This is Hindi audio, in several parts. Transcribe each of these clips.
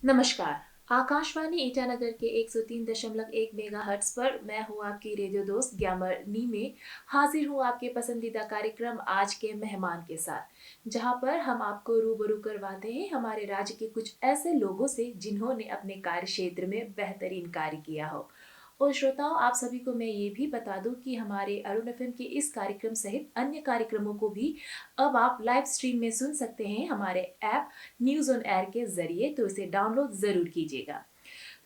नमस्कार। आकाशवाणी ईटानगर के 103.1 मेगाहर्ट्ज़ पर मैं हूँ आपकी रेडियो दोस्त ग्यामर नी में हाजिर हूँ आपके पसंदीदा कार्यक्रम आज के मेहमान के साथ, जहाँ पर हम आपको रूबरू करवाते हैं हमारे राज्य के कुछ ऐसे लोगों से जिन्होंने अपने कार्य क्षेत्र में बेहतरीन कार्य किया हो। और श्रोताओं, आप सभी को मैं ये भी बता दूं कि हमारे अरुण एफएम के इस कार्यक्रम सहित अन्य कार्यक्रमों को भी अब आप लाइव स्ट्रीम में सुन सकते हैं हमारे ऐप न्यूज़ ऑन एयर के ज़रिए, तो इसे डाउनलोड ज़रूर कीजिएगा।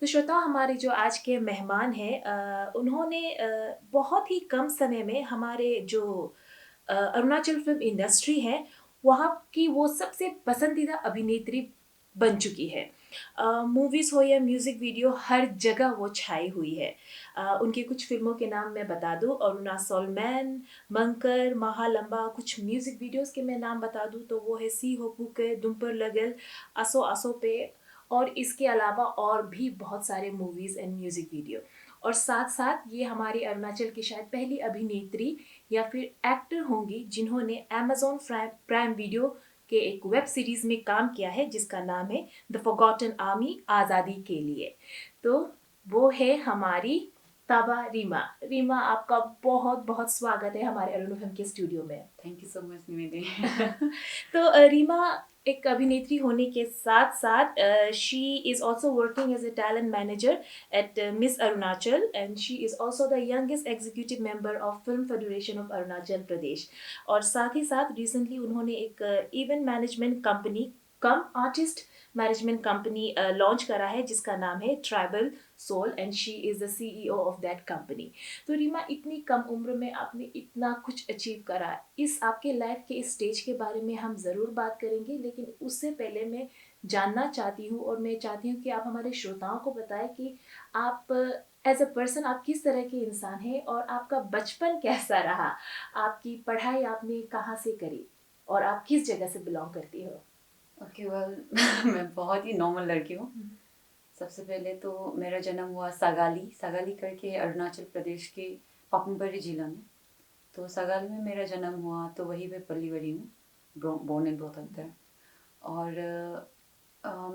तो श्रोताओं, हमारे जो आज के मेहमान हैं उन्होंने बहुत ही कम समय में हमारे जो अरुणाचल फिल्म इंडस्ट्री है वहाँ की वो सबसे पसंदीदा अभिनेत्री बन चुकी है। मूवीज़ हो या म्यूज़िक वीडियो, हर जगह वो छाई हुई है। उनकी कुछ फिल्मों के नाम मैं बता दूं, अरुणाचल मैन, मंकर, महालंबा। कुछ म्यूज़िक वीडियोस के मैं नाम बता दूं तो वो है सी हो पुके, दुम्पर लगल, असो असो पे, और इसके अलावा और भी बहुत सारे मूवीज़ एंड म्यूज़िक वीडियो। और साथ साथ ये हमारी अरुणाचल की शायद पहली अभिनेत्री या फिर एक्टर होंगी जिन्होंने अमेजॉन प्राइम वीडियो के एक वेब सीरीज में काम किया है जिसका नाम है द फॉरगॉटन आर्मी, आज़ादी के लिए। तो वो है हमारी ताबा रीमा। रीमा, आपका बहुत बहुत स्वागत है हमारे अरुण एफएम के स्टूडियो में। Thank you so much Nivedi. तो रीमा एक अभिनेत्री होने के साथ साथ she is also working as a talent manager at miss Arunachal, and she is also the youngest executive member of film federation of Arunachal Pradesh. और साथ ही साथ रिसेंटली उन्होंने एक event management company cum artist management company launch करा है जिसका नाम है tribal soul, and she is the CEO of that company. तो रीमा, इतनी कम उम्र में आपने इतना कुछ अचीव करा, इस आपके लाइफ के इस स्टेज के बारे में हम ज़रूर बात करेंगे, लेकिन उससे पहले मैं जानना चाहती हूँ और मैं चाहती हूँ कि आप हमारे श्रोताओं को बताएं कि आप एज अ पर्सन आप किस तरह के इंसान हैं और आपका बचपन कैसा रहा। आपकी पढ़ाई आपने कहाँ से करी और आप किस जगह से बिलोंग करती हो। ओके वेल मैं बहुत ही नॉर्मल लड़की हूँ। सबसे पहले तो मेरा जन्म हुआ सागाली सागाली करके अरुणाचल प्रदेश के पापुमपरी जिला में। तो सागाली में मेरा जन्म हुआ तो वहीं पे पली बड़ी हूँ, born and brought up there. और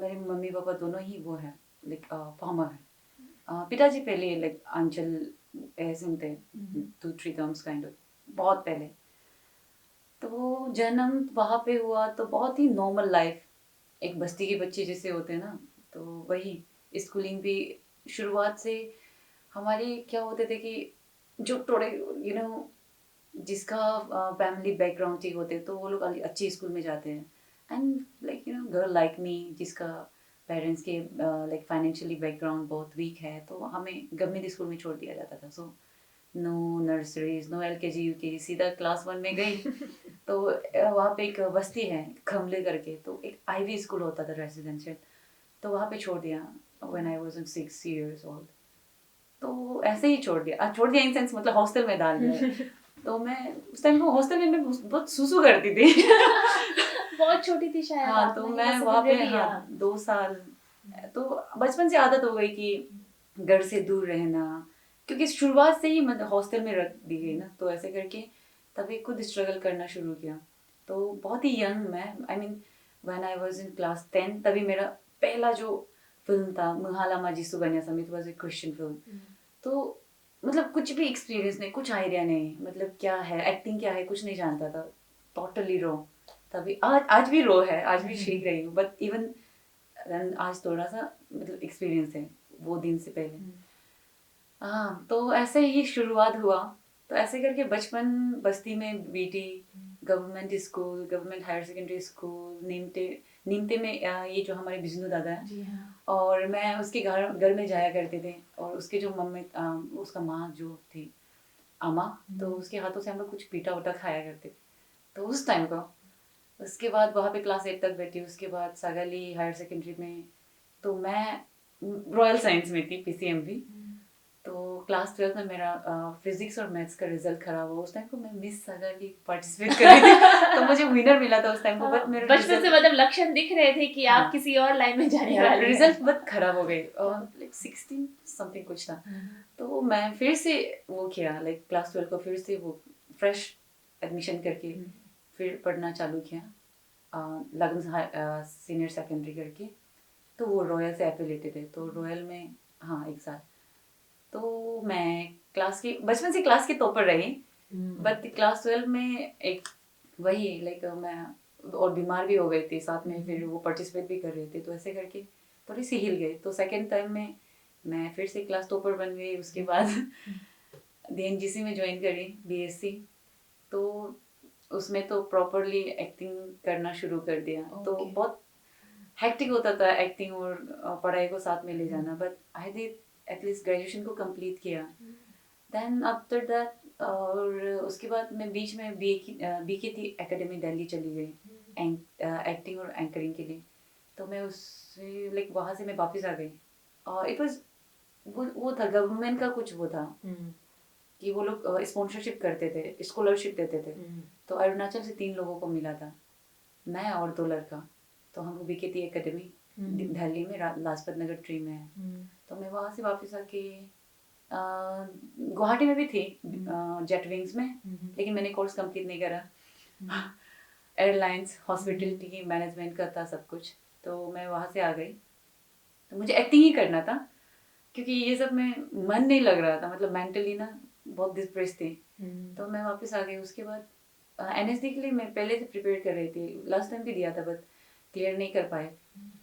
मेरे मम्मी पापा दोनों ही वो है लाइक फार्मर है। पिताजी पहले लाइक आंचल ऐसे थे, 2-3 टर्म्स काइंड ऑफ, बहुत पहले। तो जन्म वहाँ पे हुआ तो बहुत ही नॉर्मल लाइफ, एक बस्ती के बच्चे जैसे होते हैं ना, तो वही स्कूलिंग भी शुरुआत से हमारी क्या होते थे कि जो थोड़े जिसका फैमिली बैकग्राउंड ठीक होते तो वो लोग अच्छे स्कूल में जाते हैं। And like girl like me जिसका पेरेंट्स के लाइक फाइनेंशियली बैकग्राउंड बहुत वीक है तो हमें गवर्नमेंट स्कूल में छोड़ दिया जाता था। So no nurseries, no LKG UKG, सीधा क्लास 1 में गई। तो वहाँ पे एक बस्ती है खमले करके, तो एक आईवी स्कूल होता था रेजिडेंशियल, तो वहाँ पे छोड़ दिया when I was 6 years old। तो ऐसे ही छोड़ दिया इन सेंस मतलब हॉस्टल में डाल दिया। तो मैं उस टाइम को हॉस्टल में मैं बहुत सुसु करती थी। बहुत छोटी थी शायद हाँ आप, तो नहीं मैं मसल वहाँ पे रेडी। हाँ 2 साल, तो बचपन से आदत हो गई कि घर से दूर रहना, क्योंकि शुरुआत से ही मतलब हॉस्टल में रख दी गई ना, तो ऐसे करके तभी खुद स्ट्रगल करना शुरू किया। तो बहुत ही यंग मैं, I mean when I was in class 10 तभी मेरा पहला जो फिल्म था मुहाला माजी सुगन्या समित, वाज ए क्रिश्चियन फिल्म। तो मतलब कुछ भी एक्सपीरियंस नहीं, कुछ आइडिया नहीं मतलब क्या है एक्टिंग क्या है कुछ नहीं जानता था, टोटली रो। तभी आज आज भी रो है, आज भी सीख रही हूँ, बट इवन आज थोड़ा सा मतलब एक्सपीरियंस है वो दिन से पहले। हाँ तो ऐसे ही शुरुआत हुआ। तो ऐसे करके बचपन बस्ती में BT, government school, government higher secondary school Nimte. Nimte में ये जो हमारे बिजनू दादा है, जी हाँ। और मैं उसके घर घर में जाया करते थे, और उसके जो मम्मी उसका माँ जो थी अम्मा, तो उसके हाथों से हम लोग कुछ पीटा उटा खाया करते थे। तो उस टाइम का, उसके बाद वहाँ पे क्लास 8 तक बैठी, उसके बाद सागाली हायर सेकेंडरी में। तो मैं रॉयल साइंस में थी PCMB। तो क्लास 12 में मेरा फिजिक्स और मैथ्स का रिजल्ट खराब हुआ। उस टाइम को मैं मिस सागाली पार्टिसिपेट कर रही थी, तो मुझे विनर मिला था उस टाइम को, बट मेरा बचपन से रिजल्ट, मतलब लक्षण दिख रहे थे कि हाँ आप किसी और लाइन में जाने मेरा वाली हैं। रिजल्ट बहुत खराब हो गई, लाइक 16 समथिंग कुछ था। तो मैं फिर से वो किया, लाइक क्लास 12 को फिर से वो फ्रेश एडमिशन करके फिर पढ़ना चालू किया, लगन सीनियर सेकेंडरी करके। तो वो रॉयल से एफिलेटेड है, तो रॉयल में हाँ 1 साल। तो मैं बचपन से क्लास की टॉपर रही, बट क्लास 12 में एक वही लाइक मैं और बीमार भी हो गई थी साथ में, फिर वो पार्टिसिपेट भी कर रहे थे, तो ऐसे करके थोड़ी सी हिल गई। तो सेकेंड टाइम में मैं फिर से क्लास टॉपर बन गई। उसके बाद DNGC में ज्वाइन करी BSc, तो उसमें तो प्रॉपरली एक्टिंग करना शुरू कर दिया। तो बहुत हेक्टिक होता था एक्टिंग और पढ़ाई को साथ में ले जाना, but I did at least graduation को कंप्लीट किया। देन आफ्टर दैट और उसके बाद मैं बीच में BKT एकेडमी दिल्ली चली गई एक्टिंग और एंकरिंग के लिए। तो मैं उससे लाइक वहाँ से मैं वापस आ गई। और इट वाज वो था गवर्नमेंट का कुछ वो था कि वो लोग स्पॉन्सरशिप करते थे, स्कॉलरशिप देते थे। तो अरुणाचल से 3 लोगों को मिला था, मैं और 2 लड़का। तो हम BKT एकेडमी दिल्ली में लाजपत नगर 3 में है। तो मैं वहाँ से वापस आके गुवाहाटी में भी थी जेट विंग्स में, लेकिन मैंने कोर्स कंप्लीट नहीं करा। एयरलाइंस हॉस्पिटलिटी मैनेजमेंट का था सब कुछ, तो मैं वहाँ से आ गई। तो मुझे एक्टिंग ही करना था, क्योंकि ये सब में मन नहीं लग रहा था, मतलब मेंटली ना बहुत डिप्रेस थी। तो मैं वापस आ गई। उसके बाद NSD के लिए मैं पहले से प्रिपेयर कर रही थी, लास्ट टाइम भी दिया था बट क्लियर नहीं कर पाए।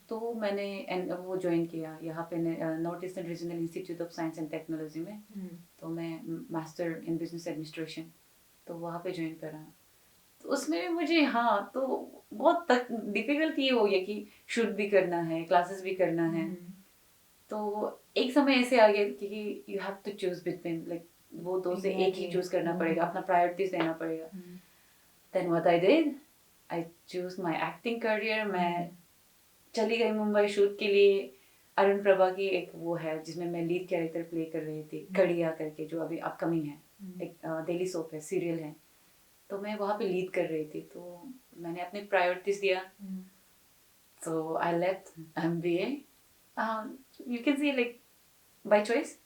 तो मैंने वो ज्वाइन किया यहाँ पे north eastern regional institute of science and technology में। तो मैं मास्टर इन बिजनेस एडमिनिस्ट्रेशन, तो वहाँ पे ज्वाइन करा। तो उसमें भी मुझे हाँ तो बहुत तक डिफिकल्ट ये हो गया कि शूट भी करना है, क्लासेस भी करना है। तो एक समय ऐसे आ गया कि you have to choose between like वो दो से एक ही चूज करना पड़ेगा, अपना प्रायोरिटीज देना पड़ेगा। Then what I did, I choose my acting career. मैं चली गई मुंबई शूट के लिए। अरुण प्रभा की एक वो है जिसमें मैं लीड कैरेक्टर प्ले कर रही थी, कड़िया करके, जो अभी अपकमिंग है, एक डेली सोप है, सीरियल है। तो मैं वहाँ पे लीड कर रही थी, तो मैंने अपने प्रायोरिटीज दिया। So I left MBA, you can see like by choice.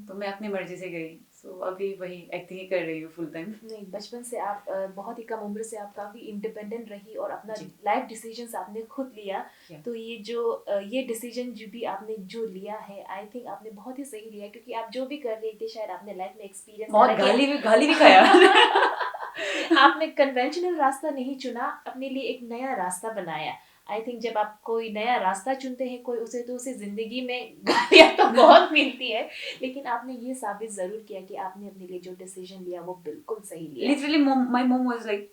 तो मैं अपनी मर्जी से गई। सो अभी वही एक्टिंग ही कर रही हूँ फुल टाइम। नहीं, बचपन से आप बहुत ही कम उम्र से आप काफी इंडिपेंडेंट रही और अपना लाइफ डिसीजंस आपने खुद लिया। तो ये जो ये डिसीजन जो भी आपने जो लिया है, आई थिंक आपने बहुत ही सही लिया, क्योंकि आप जो भी कर रहे थे शायद आपने लाइफ में एक्सपीरियंस बहुत गाली भी खाया। आपने कन्वेंशनल रास्ता नहीं चुना, अपने लिए एक नया रास्ता बनाया। आई थिंक जब आप कोई नया रास्ता चुनते हैं कोई उसे, तो उसे जिंदगी में गालियां तो बहुत मिलती है, लेकिन आपने ये साबित जरूर किया कि आपने अपने लिए जो डिसीजन लिया वो बिल्कुल सही लिया। Literally my mom was like,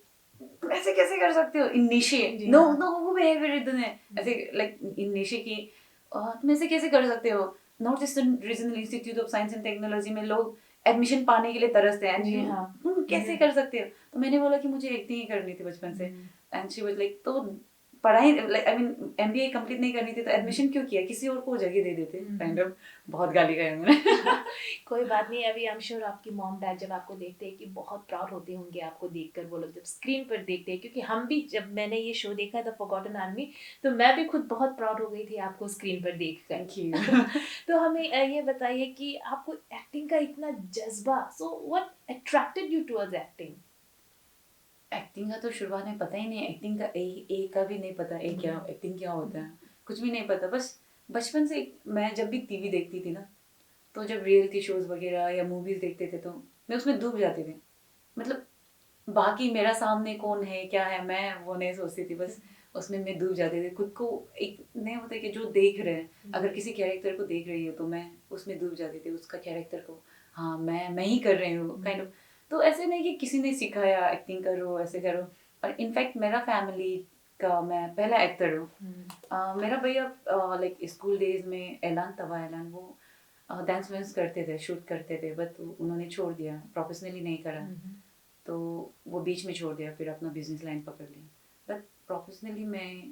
ऐसे कैसे कर सकते हो इनिशिएट, नो नो वो बिहेवियर इधर है ऐसे लाइक इनिशिएट की तुम ऐसे कैसे कर सकते हो। North eastern regional institute of science and technology में लोग एडमिशन पाने के लिए तरसते हैं, जी हाँ, कैसे कर सकते हो। तो मैंने बोला कि मुझे एक्टिंग ही करनी थी बचपन से। एंड शी वाज लाइक, तो पढ़ाई like I mean MBA complete नहीं करनी थी तो एडमिशन क्यों किया, किसी और को जगह दे देते। काइंड ऑफ बहुत गाली खाई मैंने। कोई बात नहीं, अभी आई एम श्योर आपकी मॉम डैड जब आपको देखते हैं कि बहुत प्राउड होते होंगे आपको देखकर, वो लोग जब स्क्रीन पर देखते हैं, क्योंकि हम भी जब मैंने ये शो देखा द फॉरगॉटन आर्मी, तो मैं भी खुद बहुत प्राउड हो गई थी आपको स्क्रीन पर देखकर। Thank you. तो हमें ये बताइए कि आपको एक्टिंग का इतना जज्बा, so what attracted you towards acting? Acting का तो शुरुआत में पता ही नहीं, एक्टिंग का ए का भी नहीं पता, ए क्या एक्टिंग क्या होता है, कुछ भी नहीं पता। बस बचपन से मैं जब भी टीवी देखती थी ना, तो जब रियलिटी शोज वगैरह या मूवीज देखते थे तो मैं उसमें डूब जाती थी। मतलब बाकी मेरा सामने कौन है क्या है मैं वो नहीं सोचती थी, बस उसमें मैं डूब जाती थी खुद को। एक नहीं होता कि जो देख रहे हैं, अगर किसी कैरेक्टर को देख रही है तो मैं उसमें डूब जाती थी, उसका कैरेक्टर को, हाँ मैं ही कर रही हूँ काइंड ऑफ। तो ऐसे नहीं कि किसी ने सिखाया एक्टिंग करो ऐसे करो। और इनफैक्ट मेरा फैमिली का मैं पहला एक्टर हूँ। मेरा भैया लाइक स्कूल डेज में ऐलान वो डांस वांस करते थे, शूट करते थे, बट उन्होंने छोड़ दिया, प्रोफेशनली नहीं करा। तो वो बीच में छोड़ दिया, फिर अपना बिजनेस लाइन पकड़ लिया। बट प्रोफेशनली मैं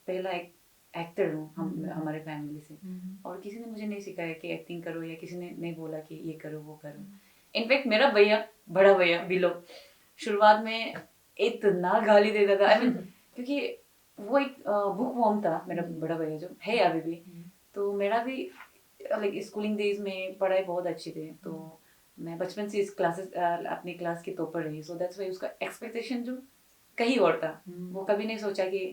पहला एक एक्टर हूँ हमारे फैमिली से। और किसी ने मुझे नहीं सिखाया कि एक्टिंग करो, या किसी ने नहीं बोला कि ये करो वो करो। इनफैक्ट मेरा भैया, बड़ा भैया बिलो, शुरुआत में इतना गाली देता था। आई मीन क्योंकि वो एक बुक वॉर्म था मेरा बड़ा भैया, जो है अभी भी। तो मेरा भी लाइक स्कूलिंग डेज में पढ़ाई बहुत अच्छी थी, तो मैं बचपन से इस क्लासेस अपनी क्लास की टॉपर रही। सो दैट्स वाई उसका एक्सपेक्टेशन जो कहीं और था, वो कभी नहीं सोचा कि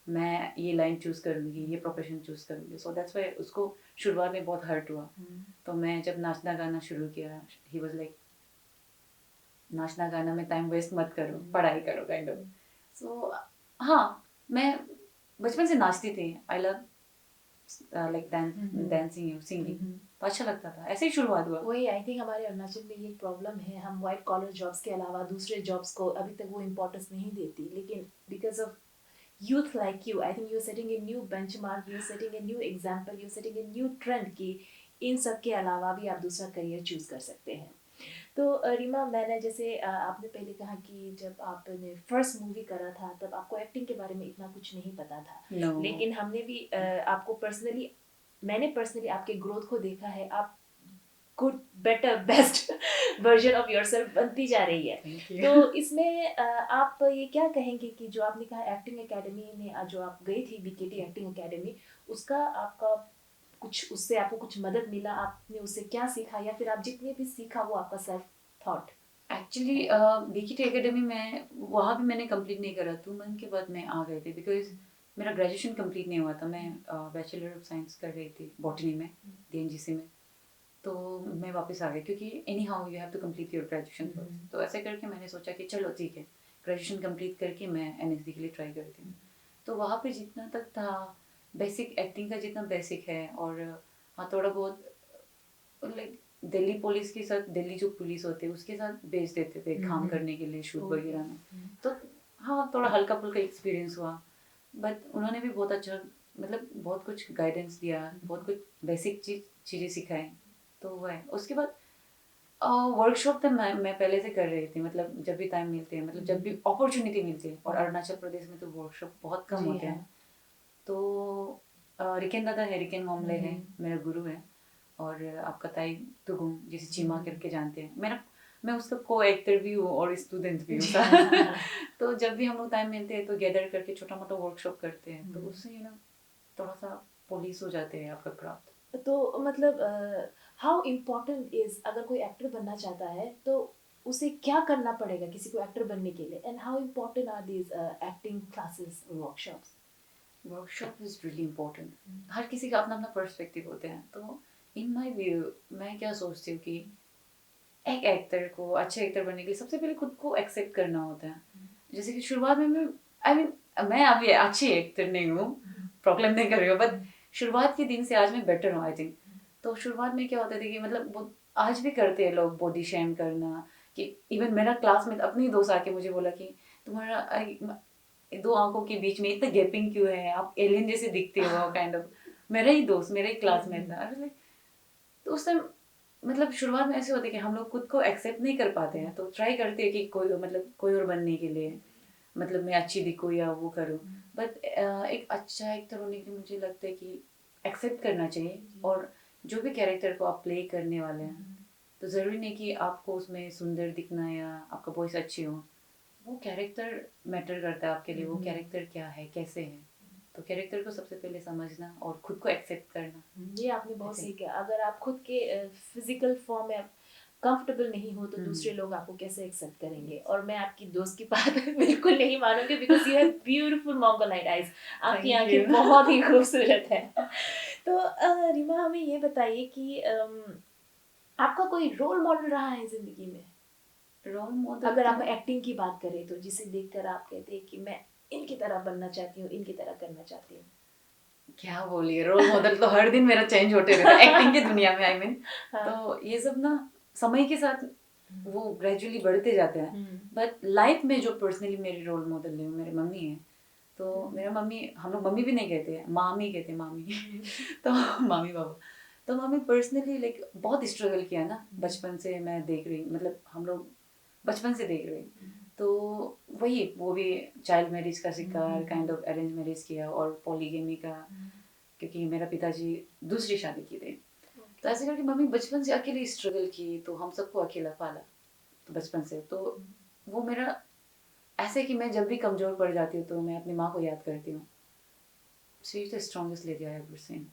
मैं ये लाइन चूज़ करूँगी, ये प्रोफेशन चूज़ करूँगी। सो दैट्स व्हाई उसको शुरुआत में बहुत हर्ट हुआ। तो मैं जब नाचना गाना शुरू किया, ही वाज लाइक, नाचना गाना में टाइम वेस्ट मत करो, पढ़ाई करो काइंड ऑफ। सो हाँ, मैं बचपन से नाचती थी। I love like dancing, singing. तो अच्छा लगता था, ऐसे ही शुरुआत हुआ। वही आई थिंक हमारे अरुणाचल में ये प्रॉब्लम है, हम वाइट कॉलर जॉब्स के अलावा दूसरे जॉब्स को अभी तक वो इम्पोर्टेंस नहीं देती, लेकिन because of youth like you, I think you're setting a new benchmark, you're setting a new example, you're setting a new trend कि इन सब के अलावा भी आप दूसरा करियर चूज कर सकते हैं। तो रीमा, मैंने जैसे आपने पहले कहा कि जब आपने फर्स्ट मूवी करा था तब आपको एक्टिंग के बारे में इतना कुछ नहीं पता था। No. लेकिन हमने भी आपको पर्सनली, मैंने पर्सनली आपके ग्रोथ को देखा है। आप good, better, best version of yourself बनती जा रही है। तो इसमें आप ये क्या कहेंगे कि जो आपने कहा एक्टिंग एकेडमी में जो आप गई थी, बीकेटी एक्टिंग एकेडमी, उसका आपका कुछ, उससे आपको कुछ मदद मिला, आपने उससे क्या सीखा, या फिर आप जितने भी सीखा वो आपका self thought? Actually BKT academy में वहाँ भी मैंने कंप्लीट नहीं करा, 2 मंथ के बाद मैं आ गई थी बिकॉज मेरा ग्रेजुएशन कंप्लीट नहीं हुआ था। मैं बैचलर ऑफ साइंस कर रही थी बॉटनी में, डीएनजीसी में। तो मैं वापस आ गई क्योंकि anyhow you have to complete your graduation first. तो ऐसे करके मैंने सोचा कि चलो ठीक है, ग्रेजुएशन कंप्लीट करके मैं एनएसडी के लिए ट्राई करती हूँ। तो वहाँ पे जितना तक था, बेसिक एक्टिंग का जितना बेसिक है, और हाँ थोड़ा बहुत लाइक दिल्ली पुलिस के साथ, दिल्ली जो पुलिस होते हैं उसके साथ भेज देते थे काम करने के लिए शूट वगैरह में। तो हाँ थोड़ा हल्का फुल्का एक्सपीरियंस हुआ, बट उन्होंने भी बहुत अच्छा, मतलब बहुत कुछ गाइडेंस दिया, बहुत कुछ बेसिक चीज़ें सिखाई। तो वो है। उसके बाद वर्कशॉप तो मैं पहले से कर रही थी, मतलब जब भी टाइम मिलते हैं, मतलब जब भी अपॉर्चुनिटी मिलती है। और अरुणाचल प्रदेश में तो वर्कशॉप बहुत कम होते हैं। तो रिकेन दादा है, रिकेन मोमले है, मेरा गुरु है। और आपका ताई तुगुम, जिसे चीमा करके जानते हैं, मैं उसका को एक्टर भी हूँ और स्टूडेंट भी हूँ। तो जब भी हम लोग टाइम मिलते हैं तो गैदर करके छोटा मोटा वर्कशॉप करते हैं। तो उससे थोड़ा सा पुलिस हो जाते हैं आपका क्राफ्ट। तो मतलब हाउ इम्पोर्टेंट इज, अगर कोई एक्टर बनना चाहता है तो उसे क्या करना पड़ेगा किसी को एक्टर बनने के लिए, and how important are these acting classes, workshops? Workshop is really important. हर किसी का अपना अपना पर्सपेक्टिव होते हैं। तो इन माई व्यू मैं क्या सोचती हूँ कि एक एक्टर को अच्छे एक्टर बनने के लिए सबसे पहले खुद को एक्सेप्ट करना होता है। जैसे कि शुरुआत में मैं अभी अच्छी एक्टर नहीं हूँ, प्रॉब्लम नहीं कर रही हूँ, बट शुरुआत के दिन से आज मैं बेटर हूँ आई थिंक। तो शुरुआत में क्या होता था कि मतलब आज भी करते हैं लोग बॉडी शेम करना, कि इवन मेरा क्लास में अपने ही दोस्त आके मुझे बोला कि तुम्हारा 2 आंखों के बीच में इतना गैपिंग क्यों है, आप एलियन जैसे दिखते हो काइंड ऑफ। मेरा ही दोस्त, मेरा ही क्लासमेट था। तो उस टाइम मतलब शुरुआत में ऐसे होते कि हम लोग खुद को एक्सेप्ट नहीं कर पाते हैं। तो ट्राई करते हैं कि कोई और बनने के लिए, मतलब मैं अच्छी दिखूँ या वो करूँ। बट एक अच्छा एक्टर होने के लिए मुझे लगता है कि एक्सेप्ट करना चाहिए। और जो भी कैरेक्टर को आप प्ले करने वाले हैं, तो ज़रूरी नहीं कि आपको उसमें सुंदर दिखना या आपका वॉइस अच्छी हो। वो कैरेक्टर मैटर करता है आपके लिए। वो कैरेक्टर क्या है, कैसे है। तो कैरेक्टर को सबसे पहले समझना और खुद को एक्सेप्ट करना। ये आपने बहुत सही किया। अगर आप खुद के फिजिकल फॉर्म में कंफर्टेबल नहीं हो तो दूसरे लोग आपको कैसे एक्सेप्ट करेंगे? और मैं आपकी दोस्त की बात बिल्कुल नहीं मानूंगी, because you have beautiful mongoloid eyes, आपकी आंखें बहुत ही खूबसूरत है। तो रीमा, हमें ये बताइए कि आपका कोई रोल मॉडल रहा है जिंदगी में? रोल मॉडल अगर आप एक्टिंग की बात करें तो जिसे देखकर आप कहते हैं कि मैं इनकी तरह बनना चाहती हूँ, इनकी तरह करना चाहती हूँ। क्या बोलिए, रोल मॉडल तो हर दिन मेरा चेंज होते रहता है एक्टिंग की दुनिया में आई मीन। तो ये सब ना समय के साथ वो ग्रेजुअली बढ़ते जाते हैं। बट लाइफ में जो पर्सनली मेरे रोल मॉडल है मेरे मम्मी है। तो मेरा मम्मी, हम लोग मम्मी भी नहीं कहते, मामी कहते, मामी। तो मामी बाबा, तो मम्मी पर्सनली लाइक बहुत स्ट्रगल किया ना बचपन से। मैं देख रही, मतलब हम लोग बचपन से देख रहे। तो वही, वो भी चाइल्ड मैरिज का शिकार, काइंड ऑफ अरेंज मैरिज किया और पॉलीगेमी का, क्योंकि मेरा पिताजी दूसरी शादी की थी। तो ऐसे करके मम्मी बचपन से अकेली स्ट्रगल की, तो हम सबको अकेला पाला तो बचपन से। तो वो मेरा ऐसे कि मैं जब भी कमज़ोर पड़ जाती हूँ तो मैं अपनी माँ को याद करती हूँ। She is the strongest lady I have seen.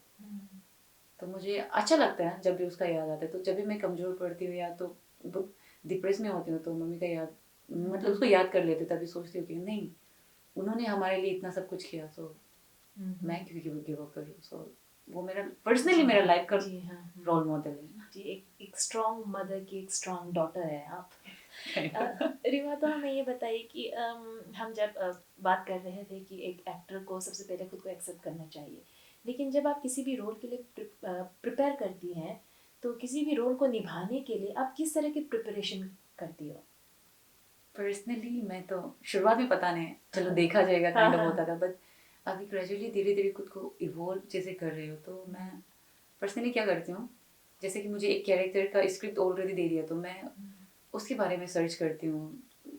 तो मुझे अच्छा लगता है जब भी उसका याद आता है। तो जब भी मैं कमज़ोर पड़ती हूँ या तो डिप्रेस में होती हूँ तो मम्मी का मतलब उसको याद कर लेते, तभी सोचती हूँ कि नहीं, उन्होंने हमारे लिए इतना सब कुछ किया, तो मैं क्यों गिव अप करूँ? सो वो मेरा पर्सनली मेरा लाइफ का जी हाँ रोल मॉडल है। जी, एक स्ट्रॉन्ग मदर की एक स्ट्रॉन्ग डॉटर है आप। रिमा, तो हमें ये बताइए कि हम जब बात कर रहे थे कि एक एक्टर को सबसे पहले खुद को एक्सेप्ट करना चाहिए, लेकिन जब आप किसी भी रोल के लिए प्रिपेयर करती हैं, तो किसी भी रोल को निभाने के लिए आप किस तरह की प्रिपरेशन करती हो? पर्सनली मैं तो शुरुआत में पता नहीं, चलो देखा जाएगा काइंड ऑफ होता था, बट अभी ग्रेजुअली धीरे धीरे खुद को इवॉल्व जैसे कर रही हूँ, तो मैं पर्सनली क्या करती हूँ, जैसे कि मुझे एक कैरेक्टर का स्क्रिप्ट ऑलरेडी दे दिया तो मैं उसके बारे में सर्च करती हूँ,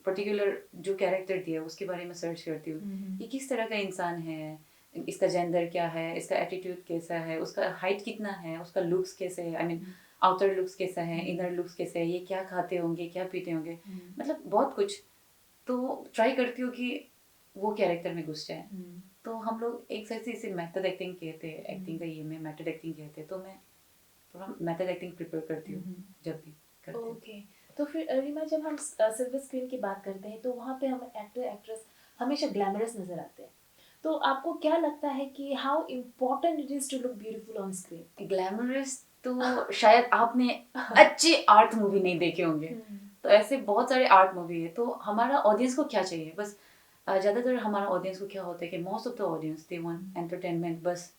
पर्टिकुलर जो कैरेक्टर दिया उसके बारे में सर्च करती हूँ कि किस तरह का इंसान है, इसका जेंडर क्या है, इसका एटीट्यूड कैसा है, उसका हाइट कितना है, उसका लुक्स कैसे है, आई मीन आउटर लुक्स कैसा है, इनर लुक्स कैसे है, ये क्या खाते होंगे, क्या पीते होंगे, मतलब बहुत कुछ। तो ट्राई करती हूँ कि वो कैरेक्टर में घुस जाए। तो हम लोग एक साइड से इसे मेथड एक्टिंग कहते हैं, एक्टिंग का ये में मेथड एक्टिंग कहते हैं, तो मैं थोड़ा मेथड एक्टिंग प्रिपेयर करती हूँ जब भी करती हूँ। ओके, तो फिर रीमा, जब हम सिल्वर स्क्रीन की बात करते हैं तो वहाँ पे हमें एक्टर एक्ट्रेस हमेशा ग्लैमरस नजर आते हैं, तो आपको क्या लगता है कि how important it is to look beautiful on screen? Glamorous तो शायद आपने अच्छे आर्ट मूवी नहीं देखे होंगे, तो ऐसे बहुत सारे आर्ट मूवी है। तो हमारा ऑडियंस को क्या चाहिए, बस ज़्यादातर हमारा ऑडियंस को क्या होता है कि most of the audience they want entertainment बस।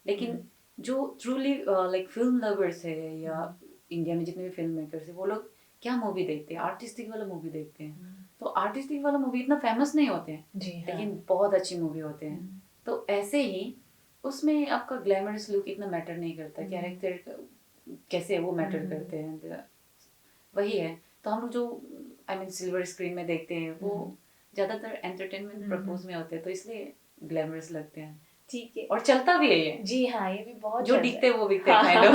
लेकिन जो ट्रूली लाइक फिल्म लवर्स है या इंडिया में जितने भी फिल्म मेकर्स है, वो लोग क्या मूवी देखते हैं, आर्टिस्टिक वाला मूवी देखते हैं। तो आर्टिस्टिक वाला मूवी इतना फेमस नहीं होते हैं, लेकिन बहुत अच्छी मूवी होते हैं। तो ऐसे ही उसमें आपका ग्लैमरस लुक इतना मैटर नहीं करता, कैरेक्टर कैसे वो मैटर करते हैं, वही है। तो हम लोग जो आई मीन सिल्वर स्क्रीन में देखते हैं वो ज़्यादातर एंटरटेनमेंट पर्पज में होते हैं, तो इसलिए ग्लैमरस लगते हैं। ठीक है, और चलता भी है ये। जी हाँ, ये भी बहुत जो चलता दिखते है। वो बिकते काइंड ऑफ।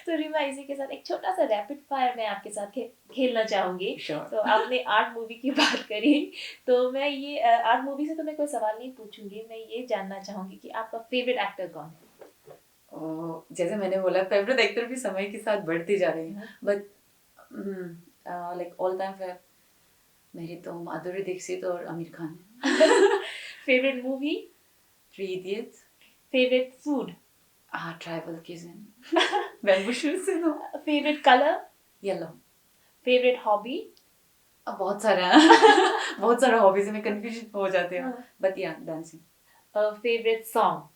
तो रीमा, इसी के साथ एक छोटा सा रैपिड फायर मैं आपके साथ खेलना चाहूंगी। Sure. तो आपने आर्ट मूवी की बात करी, तो मैं ये आर्ट मूवी से तो मैं कोई सवाल नहीं पूछूंगी, मैं ये जानना चाहूंगी कि आपका फेवरेट एक्टर कौन है? जैसे मैंने बोला, फेवरेट एक्टर भी समय के साथ बढ़ती जा रही है, but like all time favourite मेरी तो माधुरी दीक्षित और आमिर खान है। Favourite movie? 3 idiots. Favourite food? Tribal kitchen. Bamboo shoot से नो। Favourite colour? Yellow. Favourite hobby? बहुत सारा बहुत सारा हॉबी से मैं कंफ्यूजन हो जाते हैं, बट या dancing. Favourite song?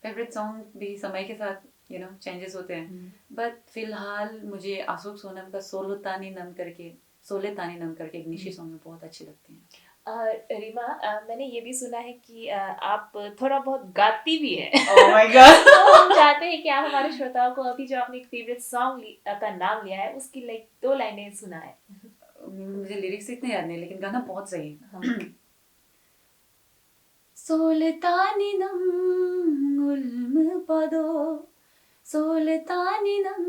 Favourite song भी समय के साथ चेंजेस होते हैं, बट फिलहाल मुझे अशोक सोनम का सोले तानी नम करके एक निशी सॉन्ग में बहुत अच्छी लगती है। रीमा, मैंने ये भी सुना है कि आप थोड़ा बहुत गाती भी है। Oh my God. तो हम चाहते हैं कि आप हमारे श्रोताओं को अभी जो आपने एक फेवरेट सॉन्ग का नाम लिया है उसकी लाइक 2 लाइनें सुनाए। मुझे लिरिक्स इतने याद नहीं, लेकिन गाना बहुत सही है। हाँ। सोलतानिनम ngulmupado सोलतानिनम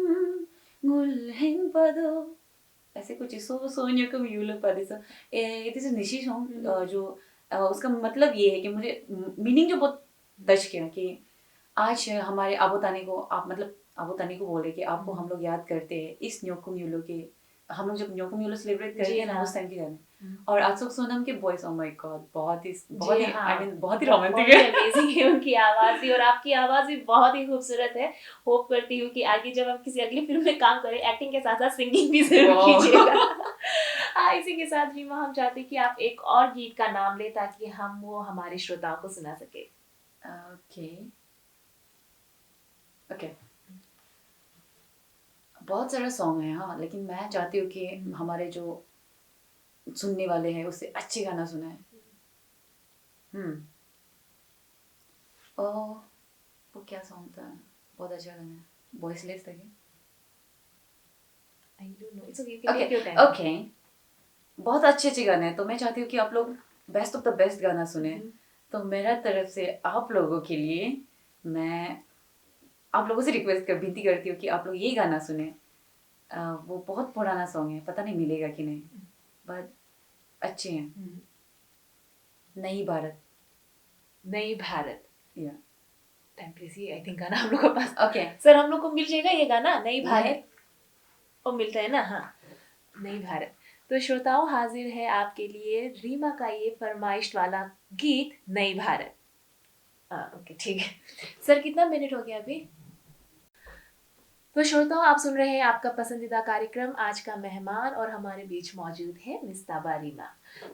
ngulhengpado, ऐसे कुछ सो सोनियो को यूलो पादिसा। इट इज निशी सॉन्ग, जो उसका मतलब ये है कि मुझे मीनिंग जो बहुत टच किया कि आज हमारे आबोतानी को आप मतलब आबोतानी को बोले कि आपको हम लोग याद करते हैं इस न्योकुम यूलो के, हम लोग जब न्योकुम यूलो सेलिब्रेट करते हैं ना उस टाइम के गाने। और अशोक सोनम के वॉइस, ओह माय गॉड, बहुत ही आई मीन बहुत ही रोमांटिक है, अमेजिंग है उनकी आवाज भी, और आपकी आवाज भी बहुत ही खूबसूरत है। होप करती हूँ कि आगे जब आप किसी अगली फिल्म में काम करें, एक्टिंग के साथ साथ सिंगिंग भी जरूर कीजिएगा। इसी के साथ रीमा, हम चाहते हैं कि आप एक और गीत का नाम ले ताकि हम वो हमारे श्रोताओं को सुना सके। ओके, बहुत सारा सॉन्ग है हाँ, लेकिन मैं चाहती हूँ कि हमारे जो सुनने वाले हैं उससे अच्छे गाना सुनाए। वो क्या सॉन्ग था, बहुत अच्छा गाना है, वॉइसलेस था क्या? I don't know. It's okay, you can take your time. Okay, बहुत अच्छे गाने हैं, तो मैं चाहती हूँ कि आप लोग बेस्ट ऑफ द बेस्ट गाना सुने। तो मेरा तरफ से आप लोगों के लिए मैं आप लोगों से विनती करती हूँ कि आप लोग ये गाना सुने। वो बहुत पुराना सॉन्ग है, पता नहीं मिलेगा कि नहीं, बट अच्छे हैं। नई भारत। नई भारत, या टेम्परेसी आई थिंक गाना हम लोग के पास। ओके सर, हम लोग को मिल जाएगा ये गाना नई भारत? वो मिलता है ना? हाँ, नई भारत। तो श्रोताओं, हाजिर है आपके लिए रीमा का ये फरमाइश वाला गीत नई भारत। ओके ठीक है सर, कितना मिनट हो गया अभी? तो श्रोताओं, आप सुन रहे हैं आपका पसंदीदा कार्यक्रम आज का मेहमान, और हमारे बीच मौजूद है मिस ताबा रीमा।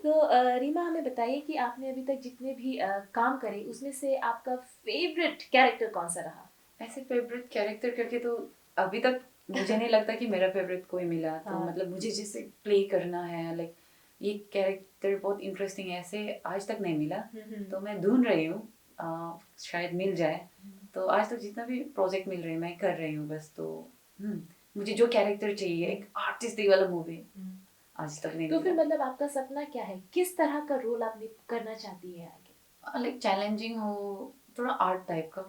तो रीमा, हमें बताइए कि आपने अभी तक जितने भी काम करे उसमें से आपका फेवरेट कैरेक्टर कौन सा रहा? ऐसे फेवरेट कैरेक्टर करके तो अभी तक मुझे नहीं लगता कि मेरा फेवरेट कोई मिला। तो हाँ। मतलब मुझे जिसे प्ले करना है, लाइक ये कैरेक्टर बहुत इंटरेस्टिंग है, ऐसे आज तक नहीं मिला। तो मैं ढूंढ रही हूँ, शायद मिल जाए। तो आज तक जितना भी प्रोजेक्ट मिल रहे हैं मैं कर रही हूँ बस। तो मुझे जो कैरेक्टर चाहिए, एक आर्टिस्ट वाला मूवी, आज तक नहीं तो फिर मिला। मतलब आपका सपना क्या है, किस तरह का रोल आप करना चाहती है आगे? लाइक चैलेंजिंग हो, थोड़ा आर्ट टाइप का,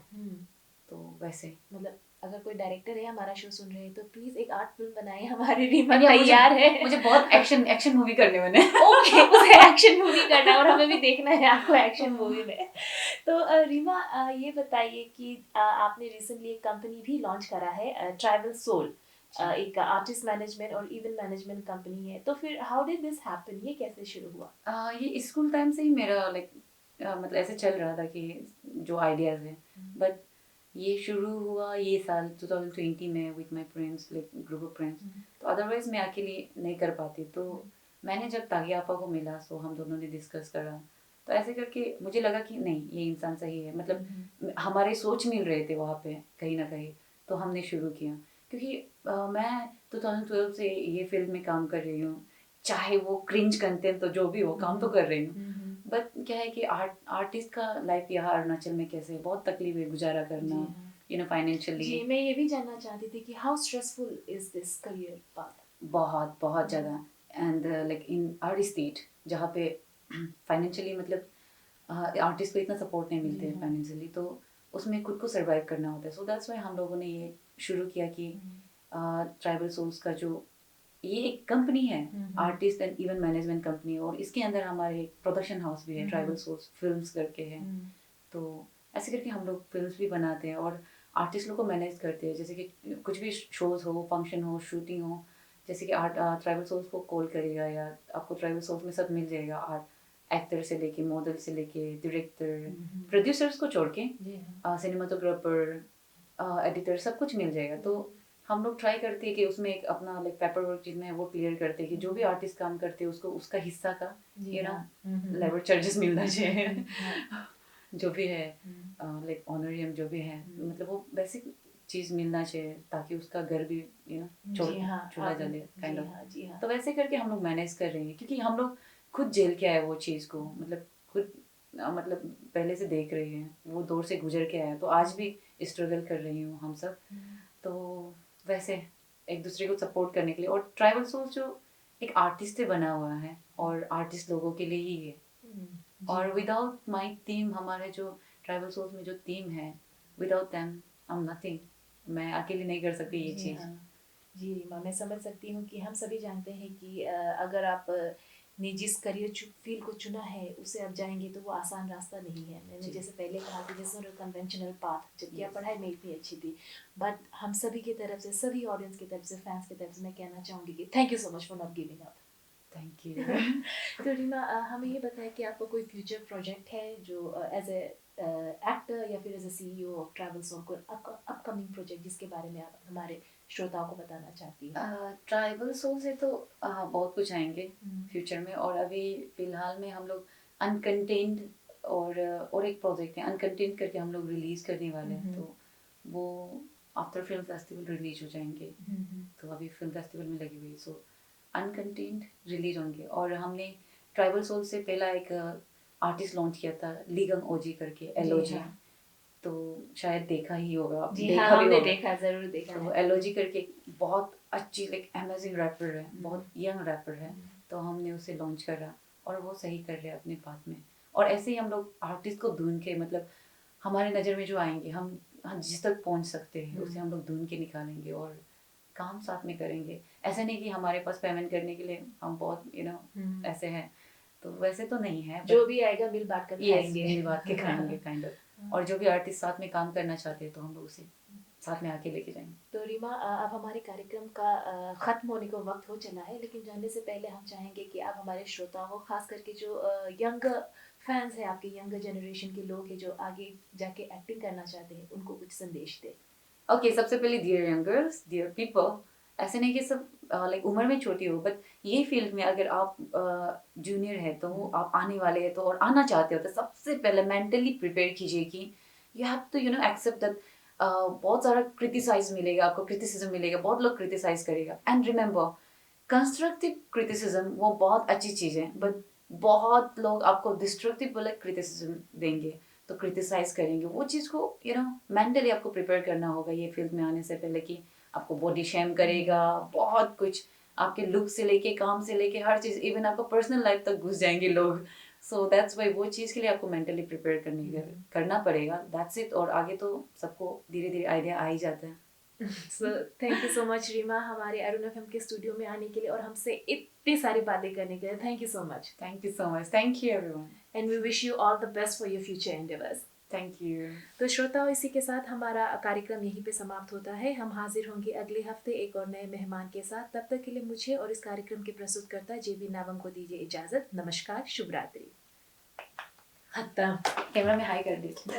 तो वैसे। मतलब अगर कोई डायरेक्टर है हमारा शो सुन रहे हैं तो प्लीज एक आर्ट फिल्म बनाए, हमारी रीमा या तैयार है। मुझे बहुत एक्शन मूवी करने मैंने। ओके, उसे एक्शन मूवी करना है और हमें भी देखना है आपको एक्शन मूवी में। तो रीमा, ये बताइए कि आपने रिसेंटली एक कंपनी भी लॉन्च करा है, ट्राइबल सोल, एक आर्टिस्ट मैनेजमेंट और इवेंट मैनेजमेंट कंपनी है। तो फिर हाउ डिड दिस हैपन, ये कैसे शुरू हुआ? ये स्कूल टाइम से ही मेरा लाइक मतलब ऐसे चल रहा था कि जो आइडियाज़ है। बट ये शुरू हुआ ये साल 2020 में with my friends, like group of friends. तो अदरवाइज मैं अकेले नहीं कर पाती। तो मैंने जब तागिया आपा को मिला तो हम दोनों ने डिस्कस करा। तो ऐसे करके मुझे लगा कि नहीं, ये इंसान सही है। मतलब हमारे सोच मिल रहे थे वहाँ पे कहीं ना कहीं। तो हमने शुरू किया, क्योंकि मैं 2012 से ये फील्ड में काम कर रही हूँ। चाहे वो क्रिंज कंटेंट, तो जो भी हो काम तो कर रही हूँ। बट क्या है कि आर्टिस्ट का लाइफ यहाँ अरुणाचल में कैसे बहुत तकलीफ है गुजारा करना, फाइनेंशियली। जी, मैं ये भी जानना चाहती थी कि how stressful is this career path? बहुत बहुत ज़्यादा। And like in our state जहाँ पे फाइनेंशियली मतलब आर्टिस्ट को इतना सपोर्ट नहीं मिलते है फाइनेंशियली, तो उसमें खुद को सर्वाइव करना होता है। सो दैट्स वाई हम लोगों ने ये शुरू किया कि ट्राइबल सोल्स का जो ये एक कंपनी है, artist and event management company, और इसके अंदर हमारे प्रोडक्शन हाउस भी है, ट्राइबल सोर्स फिल्म्स करके है। तो ऐसे करके हम लोग फिल्म्स भी बनाते हैं और आर्टिस्ट लोग को मैनेज करते हैं। जैसे कि कुछ भी शोज हो, फंक्शन हो, शूटिंग हो, जैसे कि ट्राइबल सोर्स को कॉल करेगा, या आपको ट्राइबल सोर्स में सब मिल जाएगा, आर्ट एक्टर से लेके मॉडल से लेके डायरेक्टर, प्रोड्यूसर्स को छोड़ के सिनेमाटोग्राफर, एडिटर, सब कुछ मिल जाएगा। तो हम लोग ट्राई करते हैं कि उसमें एक अपना लाइक पेपर वर्क जितना है वो क्लियर करते हैं कि जो भी आर्टिस्ट काम करते हैं उसको उसका हिस्सा का लेबर चार्जेस मिलना चाहिए। जो भी है लाइक ऑनरियम जो भी है, मतलब वो बेसिक चीज़ मिलना चाहिए ताकि उसका घर भी चूल्हा जले काइंड ऑफ। तो वैसे करके हम लोग मैनेज कर रहे हैं, क्योंकि हम लोग खुद झेल के आए वो चीज़ को, मतलब खुद मतलब पहले से देख रहे हैं, वो दौर से गुजर के आया। तो आज भी स्ट्रगल कर रही हूँ हम सब। तो वैसे एक दूसरे को सपोर्ट करने के लिए, और ट्राइबल सोल्स जो एक आर्टिस्ट से बना हुआ है और आर्टिस्ट लोगों के लिए ही है। और विदाउट माय टीम, हमारे जो ट्राइबल सोल्स में जो टीम है, without them I am nothing. मैं अकेले नहीं कर सकती ये चीज़। जी रीमा, मैं समझ सकती हूँ कि हम सभी जानते हैं कि अगर आप ने जिस करियर फील्ड को चुना है उसे आप जाएंगे तो वो आसान रास्ता नहीं है। मैंने जैसे पहले कहा कि जैसे कन्वेंशनल पाथ, जबकि आप पढ़ाई में इतनी अच्छी थी। बट हम सभी की तरफ से, सभी ऑडियंस की तरफ से, फैंस की तरफ से मैं कहना चाहूँगी कि thank you so much for not giving up. Thank you. तो रीमा, हमें ये बताया कि आपका कोई फ्यूचर प्रोजेक्ट है जो एज ए एक्टर या फिर as a CEO of travel soul, कोई अपकमिंग प्रोजेक्ट जिसके बारे में आप हमारे श्रोताओं को बताना चाहती हैं? ट्राइबल सोल से तो बहुत कुछ आएंगे फ्यूचर में। और अभी फिलहाल में हम लोग अनकंटेन्ड और एक प्रोजेक्ट है अनकंटेन्ड करके हम लोग रिलीज करने वाले हैं। तो वो आफ्टर फिल्म फेस्टिवल रिलीज हो जाएंगे। तो अभी फिल्म फेस्टिवल में लगी हुई, सो अनकंटेन्ड रिलीज होंगे। और हमने ट्राइबल सोल से पहला एक आर्टिस्ट लॉन्च किया था, लीगंग ओजी करके, LOG। तो शायद देखा ही होगा, देखा भी होगा। देखा, जरूर देखा। तो LOG करके बहुत अच्छी लाइक अमेजिंग रैपर है, बहुत यंग रैपर है। तो हमने उसे लॉन्च करा और वो सही कर रहे अपने पाथ में। और ऐसे ही हम लोग आर्टिस्ट को ढूंढ के, मतलब हमारे नज़र में जो आएंगे, हम जिस तक पहुंच सकते हैं उसे हम लोग ढूंढ के निकालेंगे और काम साथ में करेंगे। ऐसा नहीं कि हमारे पास पेमेंट करने के लिए हम बहुत ऐसे हैं, तो वैसे तो नहीं है। जो भी आएगा मिल बांट कर खाएंगे। मिल बांट के खाएंगे काइंड ऑफ। और जो भी आर्टिस्ट साथ में काम करना चाहते हैं तो हम लोग उसे साथ में आके लेके जाएंगे। तो रीमा, अब हमारे कार्यक्रम का ख़त्म होने को वक्त हो चला है, लेकिन जाने से पहले हम चाहेंगे कि आप हमारे श्रोताओं को, खास करके जो यंग फैंस है आपके, यंगर जनरेशन के लोग हैं जो आगे जाके एक्टिंग करना चाहते हैं, उनको कुछ संदेश दे? ओके, सबसे पहले डियर यंगर्स, डियर पीपल, ऐसे नहीं कि सब लाइक उम्र में छोटी हो, बट ये फील्ड में अगर आप जूनियर है तो आप आने वाले हैं तो और आना चाहते हो तो सबसे पहले मेंटली प्रिपेयर कीजिए कि you have to accept that बहुत सारा क्रिटिसाइज मिलेगा आपको, क्रिटिसिज्म मिलेगा, बहुत लोग क्रिटिसाइज करेगा। एंड रिमेंबर, कंस्ट्रक्टिव क्रिटिसिज्म वो बहुत अच्छी चीज़ है, बट बहुत लोग आपको डिस्ट्रक्टिव वाला क्रिटिसिज्म देंगे, तो क्रिटिसाइज करेंगे। वो चीज़ को मेंटली आपको प्रिपेयर करना होगा ये फील्ड में आने से पहले, कि आपको बॉडी शेम करेगा, बहुत कुछ, आपके लुक से लेके, काम से लेके, हर चीज़, इवन आपको पर्सनल लाइफ तक घुस जाएंगे लोग। सो दैट्स वाई वो चीज़ के लिए आपको मेंटली प्रिपेयर करना पड़ेगा, दैट्स इट। और आगे तो सबको धीरे धीरे आइडिया आ ही जाता है। So thank you so much Reema, हमारे अरुण एफएम के स्टूडियो में आने के लिए और हमसे इतनी सारी बातें करने के लिए। Thank you so much. Thank you so much. Thank you everyone. And we wish you all the best for your future endeavours. Thank you. तो श्रोताओं, इसी के साथ हमारा कार्यक्रम यहीं पे समाप्त होता है। हम हाजिर होंगे अगले हफ्ते एक और नए मेहमान के साथ। तब तक के लिए मुझे और इस कार्यक्रम के प्रस्तुतकर्ता JB नावम को दीजिए इजाजत। नमस्कार, शुभ रात्रि। खत्म। कैमरा में हाई कर दीजिए।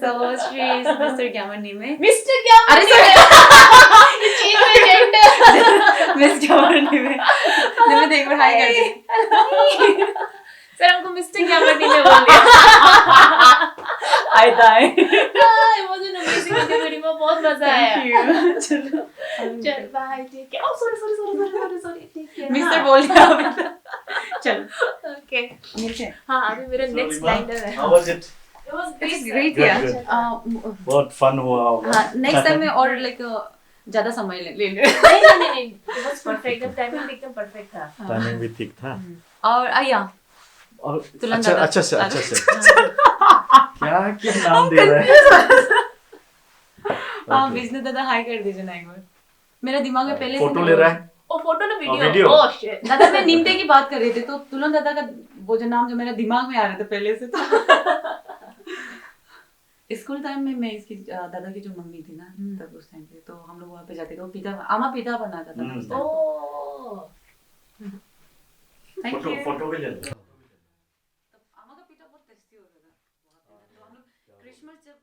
So she is Mr. Gyamar Nime. Mister Gyamar अरे मिस Gyamar Nime। जब मैं एक बार हाई कर दी। सर हमको मिस्टर Gyamar Nime बोल दिया। I die। It was an amazing interview, बहुत मजा आया। Thank you। चलो। चल bye, take care. Oh sorry, take care. Mister बोल दिया अभी। चलो। ओके। मिलते। हाँ, अभी मेरा नेक्स्ट लाइनर है। How was it? It was It's great. great, Good, yeah. good. बहुत फन हुआ होगा। हाँ, नेक्स्ट टाइम में और लाइक ज़्यादा समय ले ले। नहीं, it was perfect. The timing एकदम perfect था। टाइमिंग भी ठीक था। और आया। और तुलन अच्छा दादा। अच्छा से क्या नाम दे रहा है? हाँ, विष्णु दादा हाई कर दीजिए ना एक बार। मेरा दिमाग में पहले से फोटो ले रहा है? ओ फोटो ना वीडियो। वीडियो। Oh shit. दादा मैं निमटे की बात कर रही थी, तो तुलन दादा का वो जो नाम जो मेरे दिमाग में आ रहे थे पहले से, तो स्कूल टाइम में मैं इसकी दादा की जो मम्मी थी ना, तब उस टाइम पे तो हम लोग वहाँ पे जाते थे, वो पिता आमा पिता बनाता था उस time. Oh. Thank you. Photo भी ले लो। आमा का पिता बहुत टेस्टी होता था, बहुत। तो हम लोग क्रिसमस जब